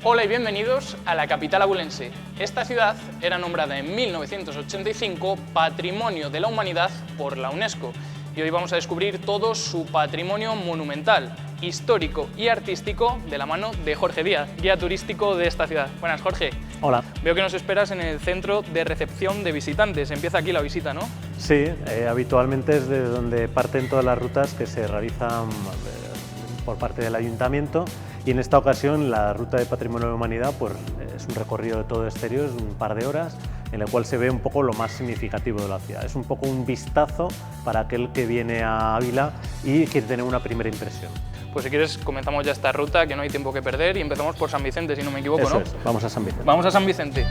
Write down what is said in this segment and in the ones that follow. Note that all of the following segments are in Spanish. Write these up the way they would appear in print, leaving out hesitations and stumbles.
Hola y bienvenidos a la capital abulense. Esta ciudad era nombrada en 1985 Patrimonio de la Humanidad por la UNESCO y hoy vamos a descubrir todo su patrimonio monumental, histórico y artístico de la mano de Jorge Díaz, guía turístico de esta ciudad. Buenas, Jorge. Hola. Veo que nos esperas en el centro de recepción de visitantes. Empieza aquí la visita, ¿no? Sí, habitualmente es de donde parten todas las rutas que se realizan por parte del Ayuntamiento, y en esta ocasión la ruta de Patrimonio de la Humanidad pues, es un recorrido de todo exterior, es un par de horas, en el cual se ve un poco lo más significativo de la ciudad. Es un poco un vistazo para aquel que viene a Ávila y quiere tener una primera impresión. Pues si quieres comenzamos ya esta ruta, que no hay tiempo que perder, y empezamos por San Vicente, si no me equivoco, Eso ¿no? Es. Vamos a San Vicente. Vamos a San Vicente.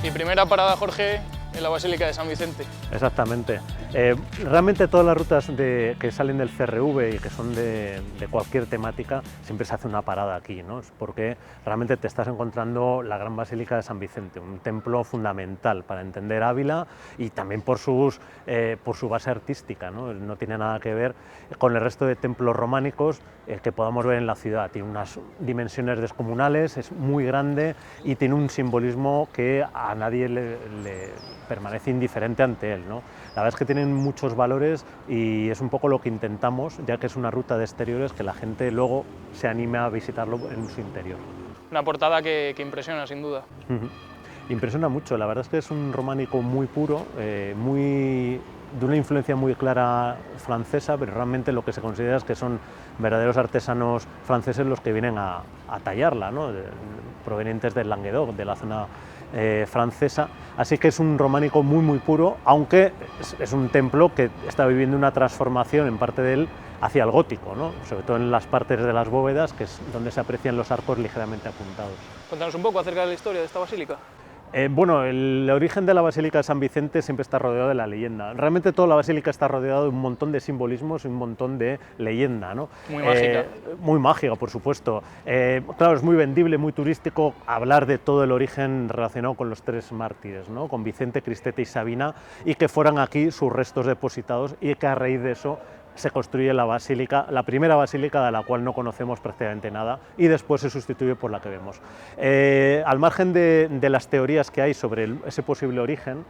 Mi primera parada, Jorge, en la Basílica de San Vicente. Exactamente. Realmente todas las rutas que salen del CRV y que son de cualquier temática, siempre se hace una parada aquí, ¿no? Es porque realmente te estás encontrando la gran Basílica de San Vicente, un templo fundamental para entender Ávila y también por su base artística, ¿no? No tiene nada que ver con el resto de templos románicos que podamos ver en la ciudad. Tiene unas dimensiones descomunales, es muy grande y tiene un simbolismo que a nadie le permanece indiferente ante él, ¿no? La verdad es que tienen muchos valores y es un poco lo que intentamos, ya que es una ruta de exteriores, que la gente luego se anime a visitarlo en su interior. Una portada que impresiona, sin duda. Impresiona mucho, la verdad es que es un románico muy puro, de una influencia muy clara francesa, pero realmente lo que se considera es que son verdaderos artesanos franceses los que vienen a tallarla, ¿no? Provenientes del Languedoc, de la zona francesa, así que es un románico muy puro, aunque es un templo que está viviendo una transformación en parte de él hacia el gótico, ¿no? Sobre todo en las partes de las bóvedas, que es donde se aprecian los arcos ligeramente apuntados. Cuéntanos un poco acerca de la historia de esta basílica. Bueno, el origen de la Basílica de San Vicente siempre está rodeado de la leyenda. Realmente toda la basílica está rodeada de un montón de simbolismos y un montón de leyenda, ¿no? Muy mágica. Muy mágica, por supuesto. Claro, es muy vendible, muy turístico hablar de todo el origen relacionado con los tres mártires, ¿no? Con Vicente, Cristeta y Sabina, y que fueran aquí sus restos depositados y que a raíz de eso se construye la basílica, la primera basílica de la cual no conocemos prácticamente nada, y después se sustituye por la que vemos. Al margen de las teorías que hay sobre ese posible origen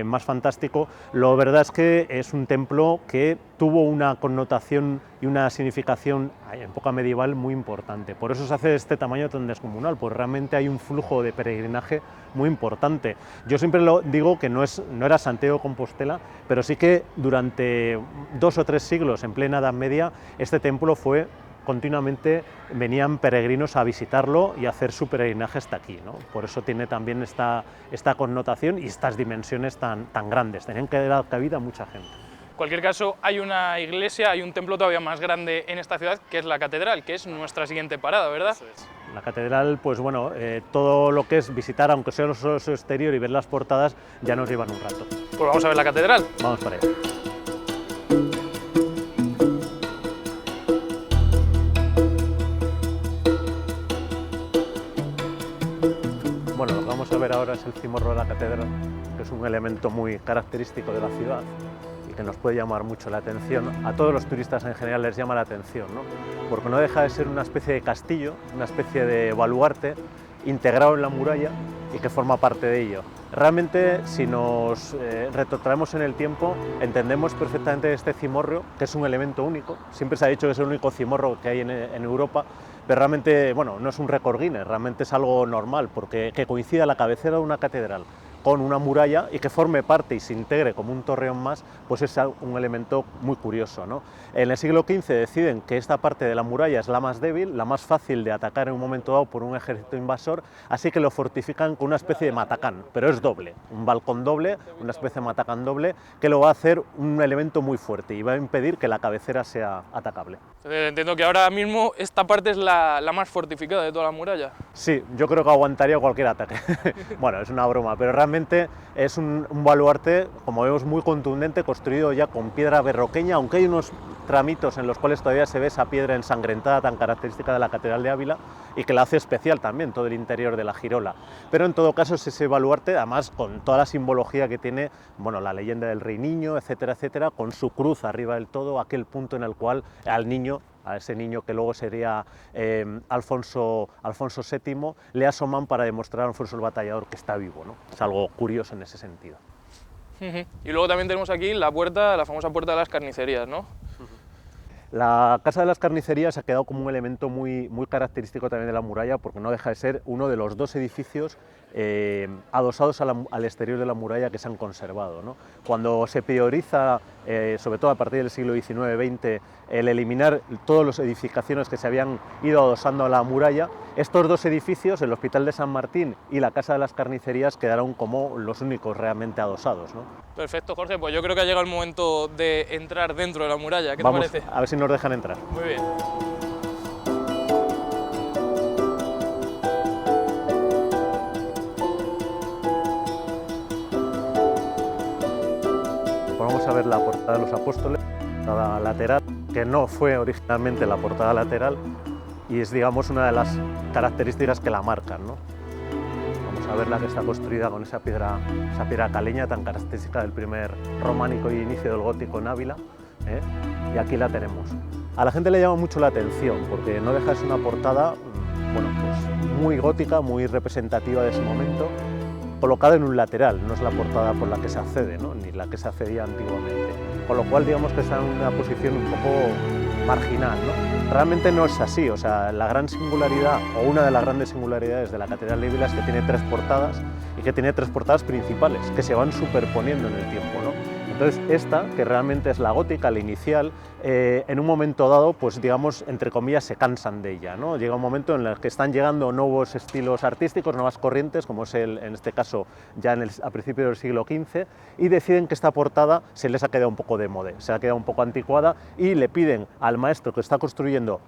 más fantástico, lo verdad es que es un templo que tuvo una connotación y una significación en época medieval muy importante. Por eso se hace de este tamaño tan descomunal, pues realmente hay un flujo de peregrinaje muy importante. Yo siempre lo digo que no era Santiago de Compostela, pero sí que durante 2 o 3 siglos, en plena Edad Media, este templo fue continuamente, venían peregrinos a visitarlo y a hacer su peregrinaje hasta aquí, ¿no? Por eso tiene también esta connotación y estas dimensiones tan grandes, tenían que dar cabida a mucha gente. En cualquier caso, hay una iglesia, hay un templo todavía más grande en esta ciudad, que es la catedral, que es nuestra siguiente parada, ¿verdad? Eso es. La catedral, pues bueno, todo lo que es visitar, aunque sea solo su exterior y ver las portadas, ya nos llevan un rato. Pues vamos a ver la catedral. Vamos para allá. Bueno, lo que vamos a ver ahora es el cimorro de la catedral, que es un elemento muy característico de la ciudad y que nos puede llamar mucho la atención. A todos los turistas en general les llama la atención, ¿no? Porque no deja de ser una especie de castillo, una especie de baluarte integrado en la muralla y que forma parte de ello. Realmente, si nos retrotraemos en el tiempo, entendemos perfectamente este cimorro, que es un elemento único. Siempre se ha dicho que es el único cimorro que hay en Europa, pero realmente, bueno, no es un récord Guinness, realmente es algo normal, porque que coincida la cabecera de una catedral con una muralla y que forme parte y se integre como un torreón más, pues es un elemento muy curioso, ¿no? En el siglo XV deciden que esta parte de la muralla es la más débil, la más fácil de atacar en un momento dado por un ejército invasor, así que lo fortifican con una especie de matacán, pero es doble, un balcón doble, una especie de matacán doble, que lo va a hacer un elemento muy fuerte y va a impedir que la cabecera sea atacable. Entiendo que ahora mismo esta parte es la más fortificada de toda la muralla. Sí, yo creo que aguantaría cualquier ataque. Bueno, es una broma, pero realmente realmente es un baluarte, como vemos, muy contundente, construido ya con piedra berroqueña, aunque hay unos tramitos en los cuales todavía se ve esa piedra ensangrentada tan característica de la Catedral de Ávila y que la hace especial también todo el interior de la girola. Pero en todo caso es ese baluarte, además con toda la simbología que tiene, bueno, la leyenda del Rey Niño, etcétera, etcétera, con su cruz arriba del todo, aquel punto en el cual al niño, a ese niño que luego sería Alfonso VII, le asoman para demostrar a Alfonso el Batallador que está vivo, ¿no? Es algo curioso en ese sentido. Y luego también tenemos aquí la puerta, la famosa puerta de las carnicerías, ¿no? La Casa de las Carnicerías ha quedado como un elemento muy característico también de la muralla, porque no deja de ser uno de los dos edificios adosados al exterior de la muralla que se han conservado, ¿no? Cuando se prioriza, sobre todo a partir del siglo XIX-XX, el eliminar todas las edificaciones que se habían ido adosando a la muralla, estos dos edificios, el Hospital de San Martín y la Casa de las Carnicerías, quedaron como los únicos realmente adosados, ¿no? Perfecto, Jorge, pues yo creo que ha llegado el momento de entrar dentro de la muralla, ¿qué Vamos, te parece? A ver si nos dejan entrar. Muy bien. Vamos a ver la portada de los Apóstoles, la lateral, que no fue originalmente la portada lateral y es, digamos, una de las características que la marcan, ¿no? Vamos a ver la que está construida con esa piedra caleña tan característica del primer románico y inicio del gótico en Ávila, ¿eh? Y aquí la tenemos. A la gente le llama mucho la atención porque no deja de ser una portada, bueno, pues muy gótica, muy representativa de ese momento, colocada en un lateral, no es la portada por la que se accede, ¿no? Ni la que se accedía antiguamente, con lo cual digamos que está en una posición un poco marginal, ¿no? Realmente no es así, o sea, la gran singularidad, o una de las grandes singularidades de la Catedral de Ávila es que tiene tres portadas, y que tiene tres portadas principales, que se van superponiendo en el tiempo, ¿no? Entonces esta, que realmente es la gótica, la inicial, en un momento dado, pues digamos, entre comillas, se cansan de ella, ¿no? Llega un momento en el que están llegando nuevos estilos artísticos, nuevas corrientes, como es en este caso ya a principios del siglo XV, y deciden que esta portada se les ha quedado un poco de moda, se ha quedado un poco anticuada, y le piden al maestro que está construyendo,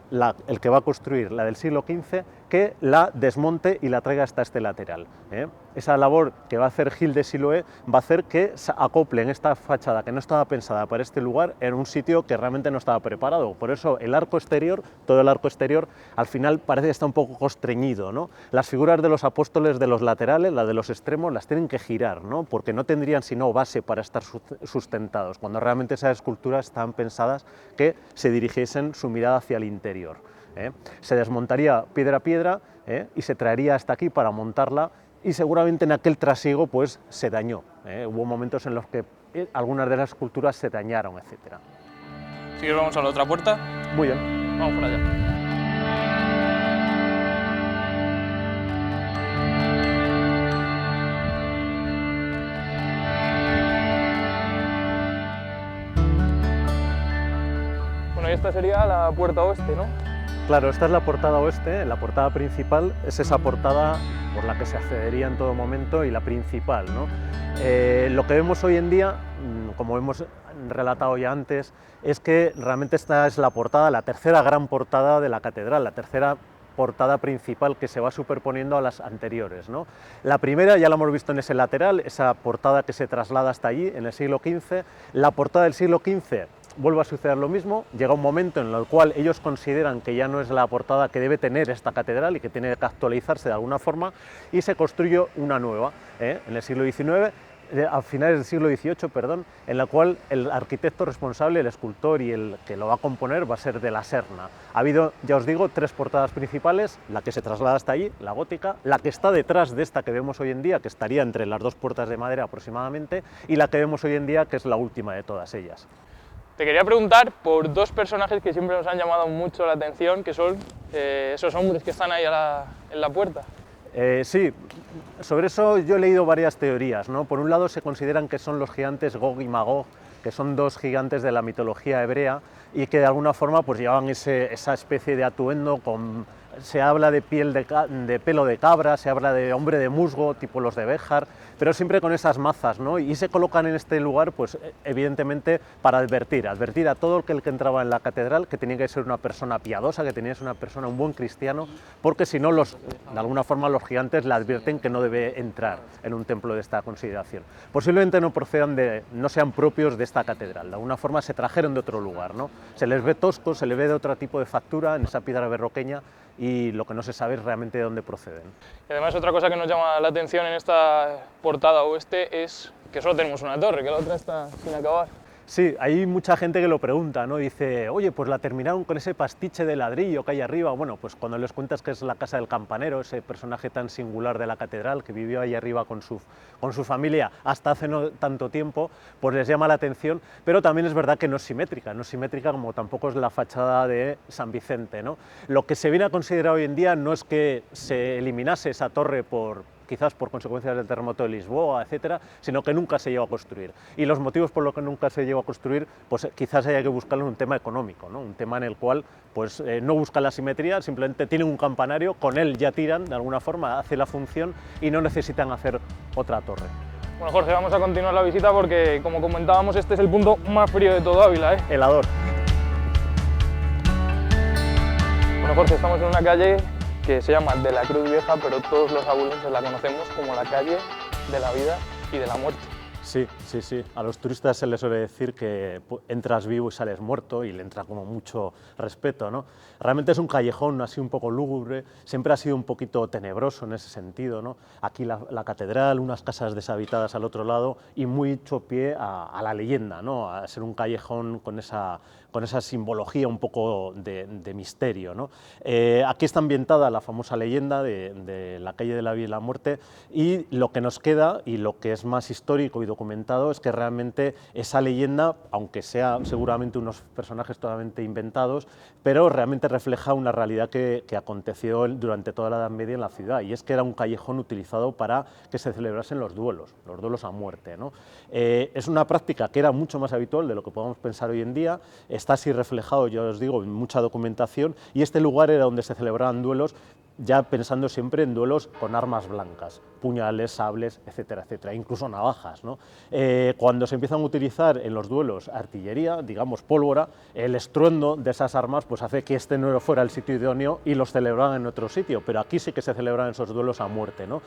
el que va a construir la del siglo XV, que la desmonte y la traiga hasta este lateral, ¿eh? Esa labor que va a hacer Gil de Siloé va a hacer que se acoplen esta fachada que no estaba pensada para este lugar en un sitio que realmente no estaba preparado. Por eso el arco exterior, todo el arco exterior, al final parece que está un poco constreñido, ¿no? Las figuras de los apóstoles de los laterales, las de los extremos, las tienen que girar, ¿no? Porque no tendrían sino base para estar sustentados, cuando realmente esas esculturas estaban pensadas que se dirigiesen su mirada hacia el interior, ¿eh? Se desmontaría piedra a piedra, ¿eh? Y se traería hasta aquí para montarla, y seguramente en aquel trasiego pues se dañó, ¿eh? Hubo momentos en los que algunas de las esculturas se dañaron, etc. Si quieres vamos a la otra puerta. Muy bien. Vamos por allá. Bueno, y esta sería la puerta oeste, ¿no? Claro, esta es la portada oeste, la portada principal es esa portada por la que se accedería en todo momento y la principal, ¿no? Lo que vemos hoy en día, como hemos relatado ya antes, es que realmente esta es la portada, la tercera gran portada de la catedral, la tercera portada principal que se va superponiendo a las anteriores, ¿no? La primera ya la hemos visto en ese lateral, esa portada que se traslada hasta allí en el siglo XV. La portada del siglo XV vuelve a suceder lo mismo, llega un momento en el cual ellos consideran que ya no es la portada que debe tener esta catedral y que tiene que actualizarse de alguna forma, y se construye una nueva, en el siglo XIX, a finales del siglo XVIII, perdón, en la cual el arquitecto responsable, el escultor y el que lo va a componer va a ser de la Serna. Ha habido, ya os digo, tres portadas principales, la que se traslada hasta allí, la gótica, la que está detrás de esta que vemos hoy en día, que estaría entre las dos puertas de madera aproximadamente, y la que vemos hoy en día, que es la última de todas ellas. Te quería preguntar por dos personajes que siempre nos han llamado mucho la atención, que son esos hombres que están ahí en la puerta. Sí, sobre eso yo he leído varias teorías, ¿no? Por un lado se consideran que son los gigantes Gog y Magog, que son dos gigantes de la mitología hebrea y que de alguna forma pues llevaban esa especie de atuendo con se habla de de pelo de cabra, se habla de hombre de musgo, tipo los de Béjar, pero siempre con esas mazas, ¿no? Y se colocan en este lugar, pues evidentemente para advertir a todo el que entraba en la catedral que tenía que ser una persona piadosa, que tenía que ser una persona, un buen cristiano, porque si no, de alguna forma los gigantes le advierten que no debe entrar en un templo de esta consideración. Posiblemente no sean propios de esta catedral, de alguna forma se trajeron de otro lugar, ¿no? Se les ve toscos, se les ve de otro tipo de factura en esa piedra berroqueña, y lo que no se sabe es realmente de dónde proceden. Y además otra cosa que nos llama la atención en esta portada oeste es que solo tenemos una torre, que la otra está sin acabar. Sí, hay mucha gente que lo pregunta, ¿no? Dice, oye, pues la terminaron con ese pastiche de ladrillo que hay arriba. Bueno, pues cuando les cuentas que es la casa del campanero, ese personaje tan singular de la catedral que vivió ahí arriba con su familia hasta hace no tanto tiempo, pues les llama la atención, pero también es verdad que no es simétrica como tampoco es la fachada de San Vicente, ¿no? Lo que se viene a considerar hoy en día no es que se eliminase esa torre quizás por consecuencias del terremoto de Lisboa, etcétera, sino que nunca se llegó a construir. Y los motivos por los que nunca se llegó a construir, pues quizás haya que buscarlo en un tema económico, ¿no? Un tema en el cual pues, no buscan la simetría, simplemente tienen un campanario, con él ya tiran, de alguna forma, hace la función y no necesitan hacer otra torre. Bueno, Jorge, vamos a continuar la visita porque, como comentábamos, este es el punto más frío de todo Ávila, ¿eh? Helador. Bueno, Jorge, estamos en una calle que se llama de la Cruz Vieja, pero todos los abulenses la conocemos como la calle de la vida y de la muerte. Sí, sí, sí. A los turistas se les suele decir que entras vivo y sales muerto y le entra como mucho respeto, ¿no? Realmente es un callejón así un poco lúgubre, siempre ha sido un poquito tenebroso en ese sentido, ¿no? Aquí la catedral, unas casas deshabitadas al otro lado y mucho pie a la leyenda, ¿no? A ser un callejón con esa simbología un poco de misterio, ¿no? Aquí está ambientada la famosa leyenda de la calle de la vida y la muerte, y lo que nos queda y lo que es más histórico y documentado es que realmente esa leyenda, aunque sea seguramente unos personajes totalmente inventados, pero realmente refleja una realidad que aconteció durante toda la Edad Media en la ciudad, y es que era un callejón utilizado para que se celebrasen los duelos a muerte, ¿no? Es una práctica que era mucho más habitual de lo que podemos pensar hoy en día. Está así reflejado, yo os digo, en mucha documentación, y este lugar era donde se celebraban duelos, ya pensando siempre en duelos con armas blancas, puñales, sables, etcétera, etcétera, incluso navajas, ¿no? Cuando se empiezan a utilizar en los duelos artillería, digamos pólvora, el estruendo de esas armas pues hace que este no fuera el sitio idóneo y los celebraban en otro sitio, pero aquí sí que se celebran esos duelos a muerte, ¿no?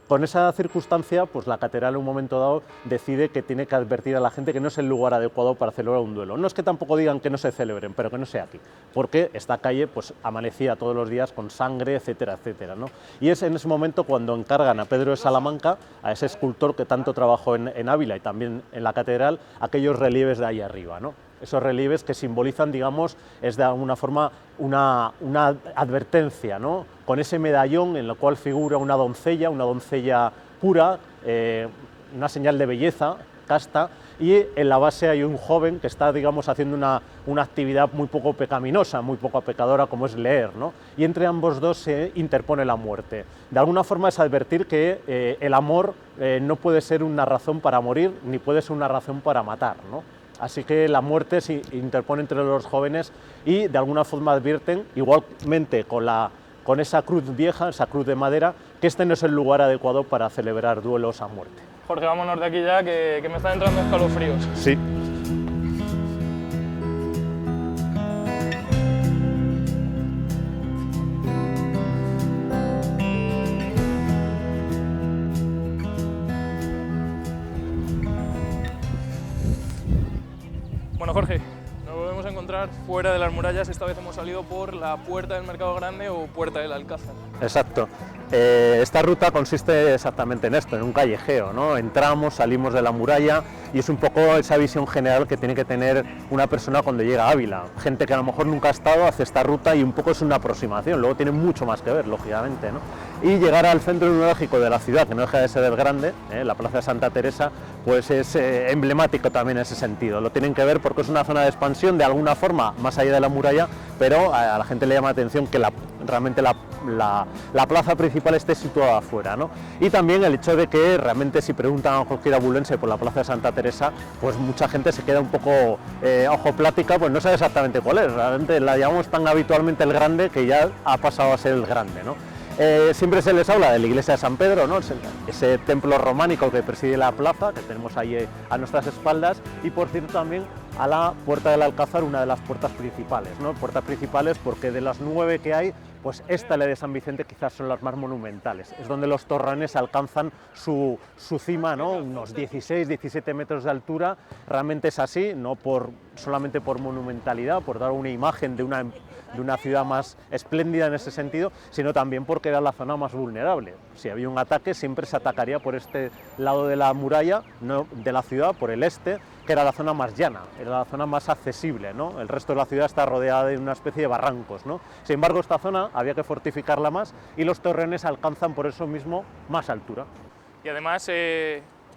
Con esa circunstancia, pues la catedral en un momento dado decide que tiene que advertir a la gente que no es el lugar adecuado para celebrar un duelo. No es que tampoco digan que no se celebren, pero que no sea aquí, porque esta calle pues amanecía todos los días con sangre, etcétera, etcétera, ¿no? Y es en ese momento cuando encargan a Pedro de Salamanca, a ese escultor que tanto trabajó en Ávila y también en la catedral, aquellos relieves de ahí arriba, ¿no? Esos relieves que simbolizan, digamos, es de alguna forma una advertencia, ¿no? Con ese medallón en el cual figura una doncella pura, una señal de belleza, casta, y en la base hay un joven que está, digamos, haciendo una actividad muy poco pecaminosa, muy poco pecadora, como es leer, ¿no? Y entre ambos dos se interpone la muerte. De alguna forma es advertir que el amor no puede ser una razón para morir, ni puede ser una razón para matar, ¿no? Así que la muerte se interpone entre los jóvenes y de alguna forma advierten, igualmente con esa cruz vieja, esa cruz de madera, que este no es el lugar adecuado para celebrar duelos a muerte. Jorge, vámonos de aquí ya, que me están entrando escalofríos. Sí. Bueno, Jorge, nos volvemos a encontrar fuera de las murallas. Esta vez hemos salido por la puerta del Mercado Grande o puerta del Alcázar. Exacto. Esta ruta consiste exactamente en esto, en un callejeo, ¿no? Entramos, salimos de la muralla y es un poco esa visión general que tiene que tener una persona cuando llega a Ávila. Gente que a lo mejor nunca ha estado hace esta ruta y un poco es una aproximación, luego tiene mucho más que ver, lógicamente, ¿no? y llegar al centro neurálgico de la ciudad, que no deja de ser el grande, la Plaza de Santa Teresa, pues es emblemático también en ese sentido. Lo tienen que ver porque es una zona de expansión de alguna forma más allá de la muralla, pero a la gente le llama la atención que realmente la plaza principal esté situada afuera, ¿no? Y también el hecho de que realmente si preguntan a cualquier abulense por la Plaza de Santa Teresa, pues mucha gente se queda un poco ojo plática, pues no sabe exactamente cuál es. Realmente la llamamos tan habitualmente el grande que ya ha pasado a ser el grande, ¿no? Siempre se les habla de la iglesia de San Pedro, ¿no? Ese templo románico que preside la plaza, que tenemos ahí a nuestras espaldas, y por cierto también a la Puerta del Alcázar, una de las puertas principales, ¿no? Puertas principales porque de las 9 que hay, pues esta, la de San Vicente, quizás son las más monumentales. Es donde los torreones alcanzan su cima, ¿no? Unos 16-17 metros de altura. Realmente es así, no solamente por monumentalidad, por dar una imagen de una ciudad más espléndida en ese sentido, sino también porque era la zona más vulnerable. Si había un ataque, siempre se atacaría por este lado de la muralla, no de la ciudad, por el este, que era la zona más llana, era la zona más accesible, ¿no? El resto de la ciudad está rodeada de una especie de barrancos, ¿no? Sin embargo, esta zona había que fortificarla más y los torreones alcanzan por eso mismo más altura. Y además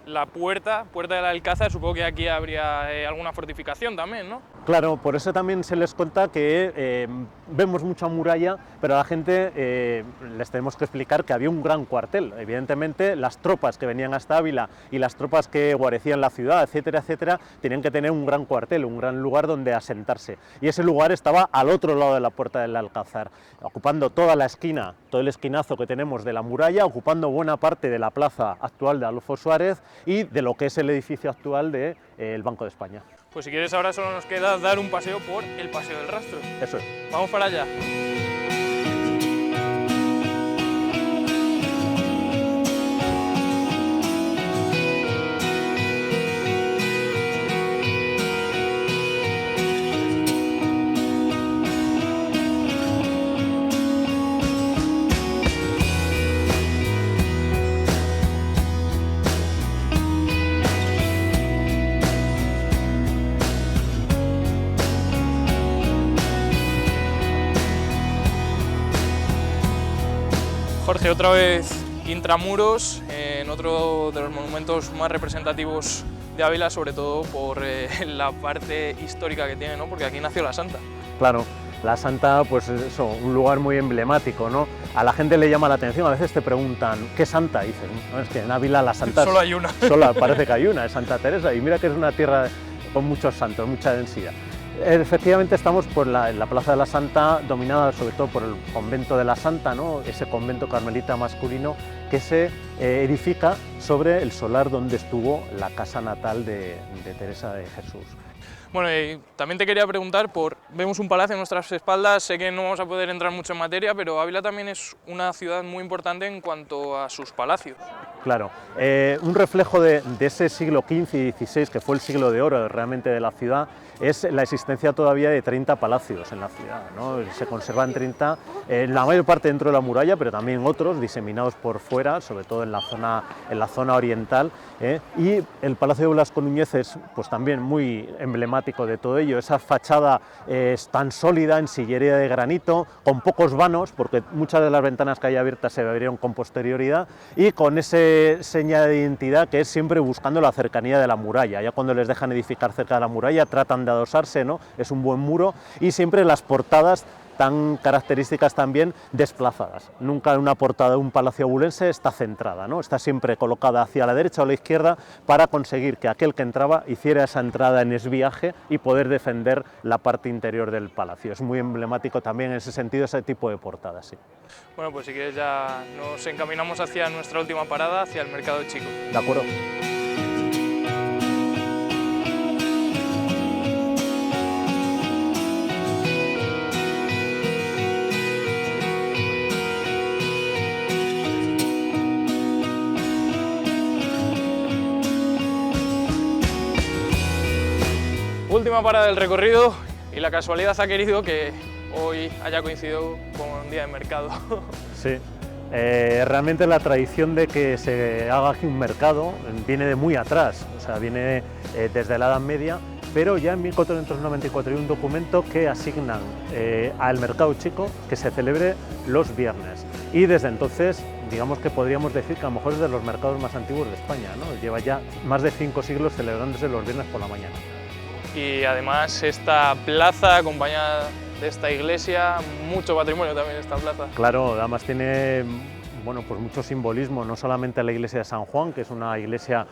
la puerta del Alcázar, supongo que aquí habría alguna fortificación también, ¿no? Claro, por eso también se les cuenta que vemos mucha muralla, pero a la gente les tenemos que explicar que había un gran cuartel. Evidentemente, las tropas que venían hasta Ávila y las tropas que guarecían la ciudad, etcétera, etcétera, tenían que tener un gran cuartel, un gran lugar donde asentarse. Y ese lugar estaba al otro lado de la Puerta del Alcázar, ocupando toda la esquina, todo el esquinazo que tenemos de la muralla, ocupando buena parte de la plaza actual de Adolfo Suárez y de lo que es el edificio actual del Banco de España. Pues si quieres ahora solo nos queda dar un paseo por el Paseo del Rastro. Eso es. Vamos para allá. Jorge, otra vez intramuros, en otro de los monumentos más representativos de Ávila, sobre todo por la parte histórica que tiene, ¿no? Porque aquí nació la Santa. Claro, la Santa, pues eso, un lugar muy emblemático, ¿no? A la gente le llama la atención, a veces te preguntan, ¿qué santa? Y dices, no, es que en Ávila la Santa... Solo hay una. Solo parece que hay una, es Santa Teresa, y mira que es una tierra con muchos santos, mucha densidad. Efectivamente estamos en la Plaza de la Santa, dominada sobre todo por el convento de la Santa, ¿no? Ese convento carmelita masculino que se edifica sobre el solar donde estuvo la casa natal de Teresa de Jesús. Bueno, y también te quería preguntar vemos un palacio en nuestras espaldas, sé que no vamos a poder entrar mucho en materia, pero Ávila también es una ciudad muy importante en cuanto a sus palacios. Claro, un reflejo de ese siglo XV y XVI, que fue el siglo de oro realmente de la ciudad, es la existencia todavía de 30 palacios en la ciudad, ¿no? Se conservan 30, la mayor parte dentro de la muralla, pero también otros diseminados por fuera, sobre todo en la zona oriental, y el Palacio de Blasco Núñez es pues, también muy emblemático de todo ello, esa fachada tan sólida, en sillería de granito, con pocos vanos, porque muchas de las ventanas que hay abiertas se abrieron con posterioridad, y con ese seña de identidad que es siempre buscando la cercanía de la muralla. Ya cuando les dejan edificar cerca de la muralla tratan de adosarse, ¿no? Es un buen muro, y siempre las portadas tan características también desplazadas. Nunca una portada de un palacio abulense está centrada, ¿no? Está siempre colocada hacia la derecha o la izquierda para conseguir que aquel que entraba hiciera esa entrada en esviaje y poder defender la parte interior del palacio. Es muy emblemático también en ese sentido ese tipo de portadas, sí. Bueno, pues si quieres ya nos encaminamos hacia nuestra última parada, hacia el Mercado Chico. De acuerdo. Última parada del recorrido y la casualidad ha querido que hoy haya coincidido con un día de mercado. Sí, realmente la tradición de que se haga aquí un mercado viene de muy atrás, o sea, viene desde la Edad Media, pero ya en 1494 hay un documento que asignan al Mercado Chico que se celebre los viernes. y desde entonces, digamos que podríamos decir que a lo mejor es de los mercados más antiguos de España, ¿no? Lleva ya más de 5 siglos celebrándose los viernes por la mañana. Y además esta plaza, acompañada de esta iglesia, mucho patrimonio también esta plaza. Claro, además tiene bueno, pues mucho simbolismo, no solamente la iglesia de San Juan, que es una iglesia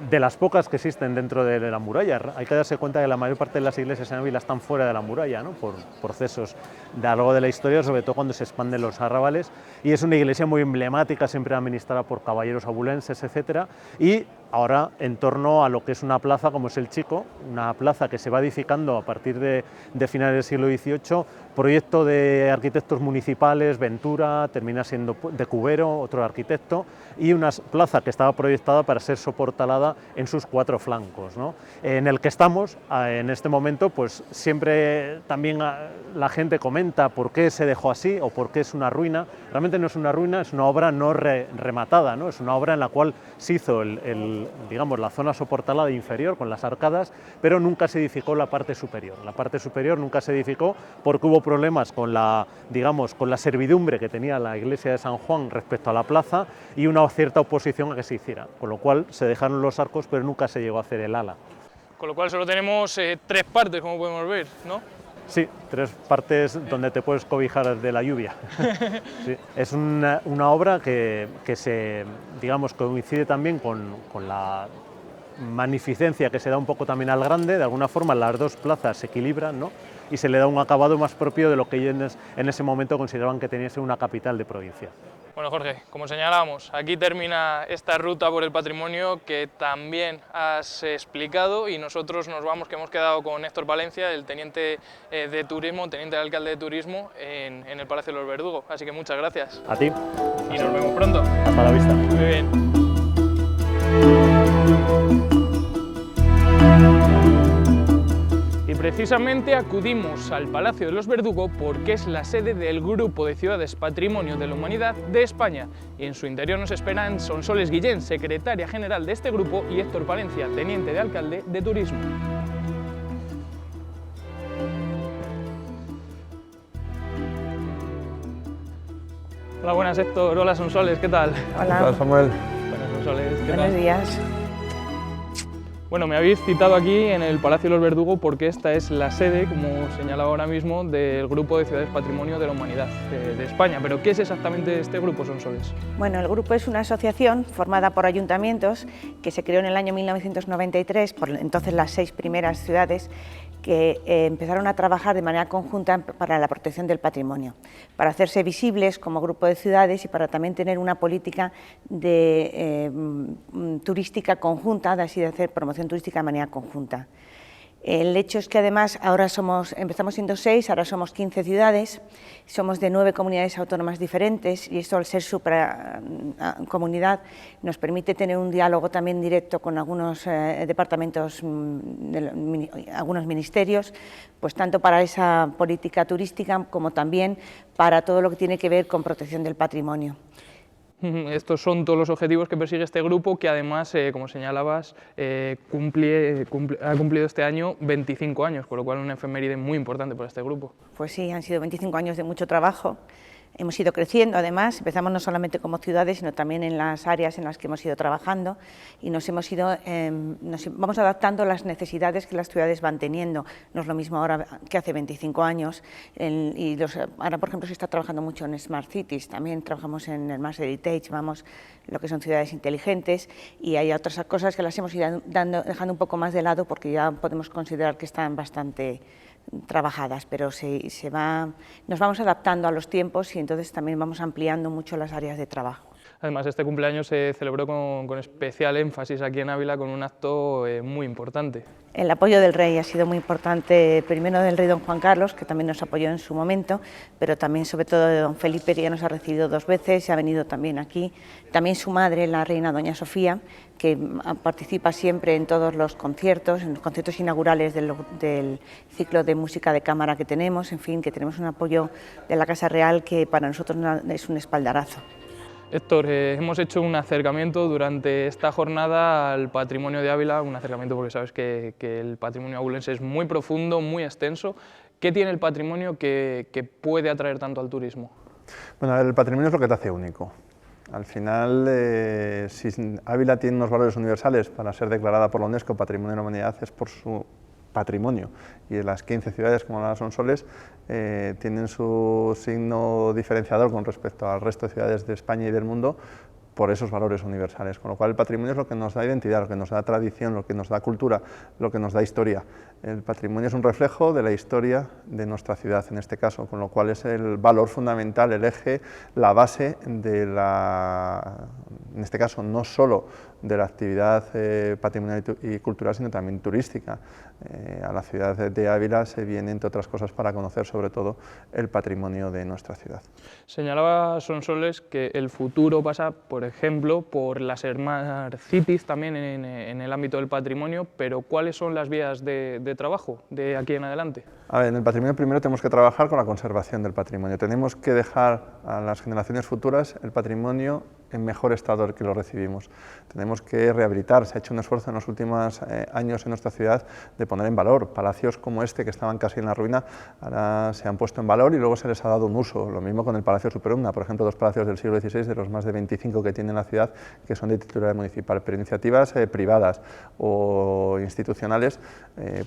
de las pocas que existen dentro de la muralla. Hay que darse cuenta que la mayor parte de las iglesias en Ávila están fuera de la muralla, ¿no? Por procesos de a lo largo de la historia, sobre todo cuando se expanden los arrabales, y es una iglesia muy emblemática, siempre administrada por caballeros abulenses, etcétera, y ahora en torno a lo que es una plaza como es el Chico, una plaza que se va edificando a partir de finales del siglo XVIII, proyecto de arquitectos municipales, Ventura, termina siendo de Cubero, otro arquitecto, y una plaza que estaba proyectada para ser soportalada en sus 4 flancos, ¿no? En el que estamos, en este momento, pues siempre también la gente comenta por qué se dejó así o por qué es una ruina. Realmente no es una ruina, es una obra no rematada, ¿no? Es una obra en la cual se hizo digamos, la zona soportalada inferior con las arcadas, pero nunca se edificó la parte superior. La parte superior nunca se edificó porque hubo problemas con la, digamos, con la servidumbre que tenía la iglesia de San Juan respecto a la plaza y una cierta oposición a que se hiciera, con lo cual se dejaron los arcos, pero nunca se llegó a hacer el ala. Con lo cual solo tenemos 3 partes, como podemos ver, ¿no? Sí, 3 partes donde te puedes cobijar de la lluvia. Sí, es una obra que se, digamos, coincide también con la magnificencia que se da un poco también al grande. De alguna forma las 2 plazas se equilibran, ¿no? Y se le da un acabado más propio de lo que ellos en ese momento consideraban que tenía que ser una capital de provincia. Bueno, Jorge, como señalábamos, aquí termina esta ruta por el patrimonio que también has explicado, y nosotros nos vamos, que hemos quedado con Héctor Palencia, el teniente de turismo, teniente de alcalde de turismo en el Palacio de los Verdugos. Así que muchas gracias. A ti. Y nos vemos pronto. Hasta la vista. Muy bien. Y precisamente acudimos al Palacio de los Verdugo porque es la sede del Grupo de Ciudades Patrimonio de la Humanidad de España, y en su interior nos esperan Sonsoles Guillén, secretaria general de este grupo, y Héctor Palencia, teniente de alcalde de turismo. Hola, buenas Héctor. Hola Sonsoles, ¿qué tal? Hola. Hola Samuel. Buenas Sonsoles, ¿qué tal? Buenos días. Bueno, me habéis citado aquí en el Palacio de los Verdugo porque esta es la sede, como señalaba ahora mismo, del Grupo de Ciudades Patrimonio de la Humanidad de España. ¿Pero qué es exactamente este grupo, Sonsoles? Bueno, el grupo es una asociación formada por ayuntamientos que se creó en el año 1993, por entonces las 6 primeras ciudades, que empezaron a trabajar de manera conjunta para la protección del patrimonio, para hacerse visibles como grupo de ciudades y para también tener una política turística conjunta, de así de hacer promoción turística de manera conjunta. El hecho es que además ahora empezamos siendo 6, ahora somos 15 ciudades, somos de 9 comunidades autónomas diferentes, y esto, al ser supracomunidad, nos permite tener un diálogo también directo con algunos departamentos, algunos ministerios, pues tanto para esa política turística como también para todo lo que tiene que ver con protección del patrimonio. Estos son todos los objetivos que persigue este grupo, que además, como señalabas, ha cumplido este año 25 años, con lo cual una efeméride muy importante para este grupo. Pues sí, han sido 25 años de mucho trabajo. Hemos ido creciendo, además, empezamos no solamente como ciudades, sino también en las áreas en las que hemos ido trabajando, y nos vamos adaptando a las necesidades que las ciudades van teniendo. No es lo mismo ahora que hace 25 años, ahora, por ejemplo, se está trabajando mucho en Smart Cities, también trabajamos en el Mass Heritage, lo que son ciudades inteligentes, y hay otras cosas que las hemos ido dejando un poco más de lado porque ya podemos considerar que están bastante trabajadas, pero nos vamos adaptando a los tiempos y entonces también vamos ampliando mucho las áreas de trabajo. Además, este cumpleaños se celebró con especial énfasis aquí en Ávila, con un acto muy importante. El apoyo del rey ha sido muy importante, primero del rey don Juan Carlos, que también nos apoyó en su momento, pero también sobre todo de don Felipe, que ya nos ha recibido 2 veces, y ha venido también aquí. También su madre, la reina doña Sofía, que participa siempre en todos los conciertos, en los conciertos inaugurales del ciclo de música de cámara que tenemos, en fin, que tenemos un apoyo de la Casa Real que para nosotros es un espaldarazo. Héctor, hemos hecho un acercamiento durante esta jornada al patrimonio de Ávila, un acercamiento porque sabes que el patrimonio abulense es muy profundo, muy extenso. ¿Qué tiene el patrimonio que puede atraer tanto al turismo? Bueno, el patrimonio es lo que te hace único. Al final, si Ávila tiene unos valores universales para ser declarada por la UNESCO Patrimonio de la Humanidad, es por su patrimonio, y las 15 ciudades como la Sonsoles tienen su signo diferenciador con respecto al resto de ciudades de España y del mundo por esos valores universales, con lo cual el patrimonio es lo que nos da identidad, lo que nos da tradición, lo que nos da cultura, lo que nos da historia. El patrimonio es un reflejo de la historia de nuestra ciudad, en este caso, con lo cual es el valor fundamental, el eje, la base de en este caso, no solo de la actividad patrimonial y cultural, sino también turística. A la ciudad de Ávila se viene, entre otras cosas, para conocer sobre todo el patrimonio de nuestra ciudad. Señalaba Sonsoles que el futuro pasa, por ejemplo, por las Smart Cities también en el ámbito del patrimonio, pero ¿cuáles son las vías de trabajo de aquí en adelante? A ver, en el patrimonio primero tenemos que trabajar con la conservación del patrimonio. Tenemos que dejar a las generaciones futuras el patrimonio en mejor estado del que lo recibimos. Tenemos que rehabilitar, se ha hecho un esfuerzo en los últimos años en nuestra ciudad de poner en valor palacios como este, que estaban casi en la ruina, ahora se han puesto en valor y luego se les ha dado un uso. Lo mismo con el Palacio Superumna, por ejemplo, dos palacios del siglo XVI, de los más de 25 que tiene la ciudad, que son de titularidad municipal, pero iniciativas privadas o institucionales,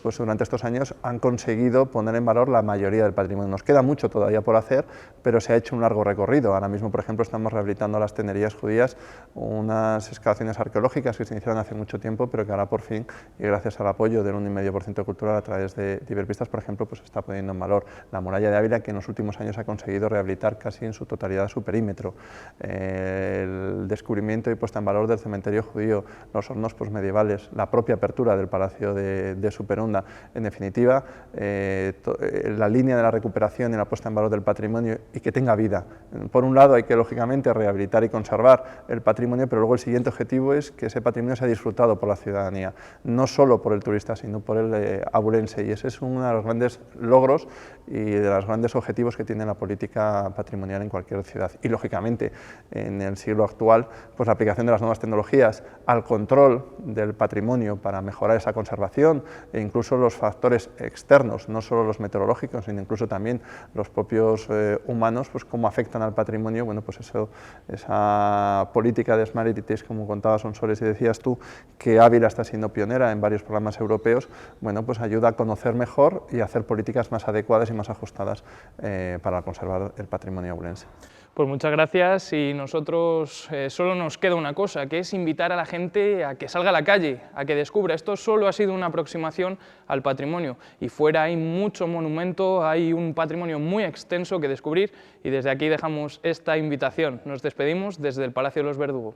pues durante estos años han conseguido poner en valor la mayoría del patrimonio. Nos queda mucho todavía por hacer, pero se ha hecho un largo recorrido. Ahora mismo, por ejemplo, estamos rehabilitando las tenerías judías, unas excavaciones arqueológicas que se iniciaron hace mucho tiempo, pero que ahora por fin, y gracias al apoyo del 1,5% cultural a través de Iberpistas, por ejemplo, pues se está poniendo en valor la muralla de Ávila, que en los últimos años ha conseguido rehabilitar casi en su totalidad su perímetro, el descubrimiento y puesta en valor del cementerio judío, los hornos posmedievales, la propia apertura del Palacio de Superunda. En definitiva, la línea de la recuperación y la puesta en valor del patrimonio y que tenga vida. Por un lado hay que, lógicamente, rehabilitar y conservar el patrimonio, pero luego el siguiente objetivo es que ese patrimonio sea disfrutado por la ciudadanía, no solo por el turista, sino por el abulense, y ese es uno de los grandes logros y de los grandes objetivos que tiene la política patrimonial en cualquier ciudad. Y, lógicamente, en el siglo actual, pues la aplicación de las nuevas tecnologías al control del patrimonio para mejorar esa conservación, e incluso los factores externos, no solo los meteorológicos, sino incluso también los propios humanos, pues cómo afectan al patrimonio. Bueno, pues esa política de Smart Cities, como contabas Sonsoles y decías tú, que Ávila está siendo pionera en varios programas europeos, bueno, pues ayuda a conocer mejor y a hacer políticas más adecuadas y más ajustadas para conservar el patrimonio abulense. Pues muchas gracias, y nosotros solo nos queda una cosa, que es invitar a la gente a que salga a la calle, a que descubra. Esto solo ha sido una aproximación al patrimonio, y fuera hay mucho monumento, hay un patrimonio muy extenso que descubrir, y desde aquí dejamos esta invitación. Nos despedimos desde el Palacio de los Verdugo.